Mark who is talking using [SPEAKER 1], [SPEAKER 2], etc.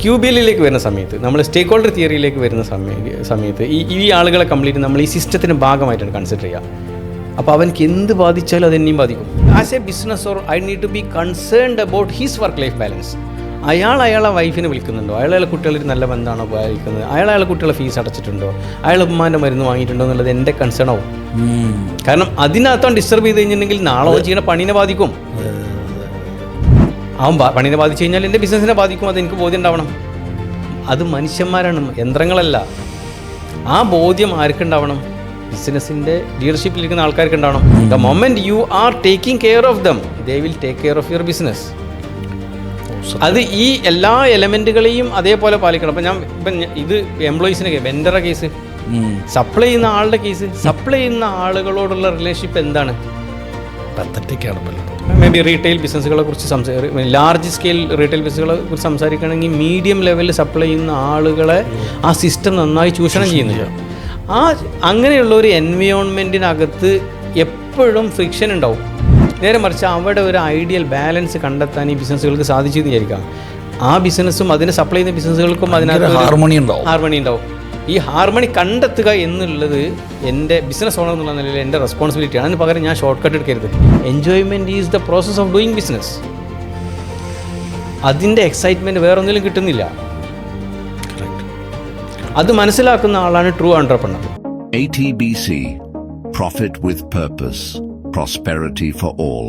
[SPEAKER 1] ക്യൂബിയലിലേക്ക് വരുന്ന സമയത്ത്, നമ്മൾ സ്റ്റേക്ക് ഹോൾഡർ തിയറിയിലേക്ക് വരുന്ന സമയത്ത് ഈ ആളുകളെ കംപ്ലീറ്റ് നമ്മൾ ഈ സിസ്റ്റത്തിൻ്റെ ഭാഗമായിട്ടാണ് കൺസിഡർ ചെയ്യുക. അപ്പോൾ അവനക്ക് എന്ത് ബാധിച്ചാലും അതെന്നെയും ബാധിക്കും. As a business or I need to be concerned about his work life balance. അയാളെ വൈഫിനെ വിളിക്കുന്നുണ്ടോ, അയാളെ കുട്ടികളിൽ നല്ല ബന്ധമാണോ ഉപയോഗിക്കുന്നത്, അയാളെ കുട്ടികളെ ഫീസ് അടച്ചിട്ടുണ്ടോ, ഉമ്മാൻ്റെ മരുന്ന് വാങ്ങിയിട്ടുണ്ടോ എന്നുള്ളത് എൻ്റെ കൺസേൺ ആവും. കാരണം അതിനകത്താണ് ഡിസ്റ്റർബ് ചെയ്ത് കഴിഞ്ഞിട്ടുണ്ടെങ്കിൽ നാളെ അവൻ ചെയ്യുന്ന പണീനെ ബാധിക്കും. അവൻ പണീനെ ബാധിച്ചു കഴിഞ്ഞാൽ എൻ്റെ ബിസിനസ്സിനെ ബാധിക്കും. അത് എനിക്ക് ബോധ്യം ഉണ്ടാവണം. അത് മനുഷ്യന്മാരാണ്, യന്ത്രങ്ങളല്ല. ആ ബോധ്യം ആർക്കുണ്ടാവണം? ബിസിനസ്സിൻ്റെ ലീഡർഷിപ്പിലിരിക്കുന്ന ആൾക്കാർക്ക് ഉണ്ടാവണം. The moment you are taking care of them, they will take care of your business. അത് ഈ എല്ലാ എലമെൻറ്റുകളെയും അതേപോലെ പാലിക്കണം. ഇപ്പം ഇത് എംപ്ലോയീസിൻ്റെ കേസ്, വെൻഡറുടെ കേസ്, സപ്ലൈ ചെയ്യുന്ന ആളുടെ കേസ്, സപ്ലൈ ചെയ്യുന്ന ആളുകളോടുള്ള റിലേഷൻഷിപ്പ് എന്താണ്? മേ ബി റീറ്റെയിൽ ബിസിനസ്സുകളെ കുറിച്ച് ലാർജ് സ്കെയിൽ റീറ്റെയിൽ ബിസിനസ്സുകളെ കുറിച്ച് സംസാരിക്കുകയാണെങ്കിൽ മീഡിയം ലെവലിൽ സപ്ലൈ ചെയ്യുന്ന ആളുകളെ ആ സിസ്റ്റം നന്നായി ചൂഷണം ചെയ്യുന്നില്ല. അങ്ങനെയുള്ള ഒരു എൻവയോൺമെൻറ്റിനകത്ത് എപ്പോഴും ഫ്രിക്ഷൻ ഉണ്ടാവും. നേരെ മറിച്ച് അവിടെ ഒരു ഐഡിയൽ ബാലൻസ് കണ്ടെത്താൻ ഈ ബിസിനസ്സുകൾക്ക് സാധിച്ചു എന്ന് വിചാരിക്കാം. ആ ബിസിനസ്സും അതിനെ സപ്ലൈ ചെയ്യുന്ന ബിസിനസ്സുകൾക്കും അതിനകത്ത് ഹാർമണി ഉണ്ടാവും. ഈ ഹാർമണി കണ്ടെത്തുക എന്നുള്ളത് എൻ്റെ ബിസിനസ് ഓണർ എന്നുള്ള നിലയിൽ എൻ്റെ റെസ്പോൺസിബിലിറ്റിയാണ്. അതിന് പകരം ഞാൻ ഷോർട്ട് കട്ട് എടുക്കരുത്. Enjoyment is the process of doing business. അതിൻ്റെ എക്സൈറ്റ്മെൻറ്റ് വേറൊന്നിലും കിട്ടുന്നില്ല. അത് മനസ്സിലാക്കുന്ന ആളാണ് true എൻട്രപ്രനർ.
[SPEAKER 2] ATBC, Profit with Purpose, Prosperity for All.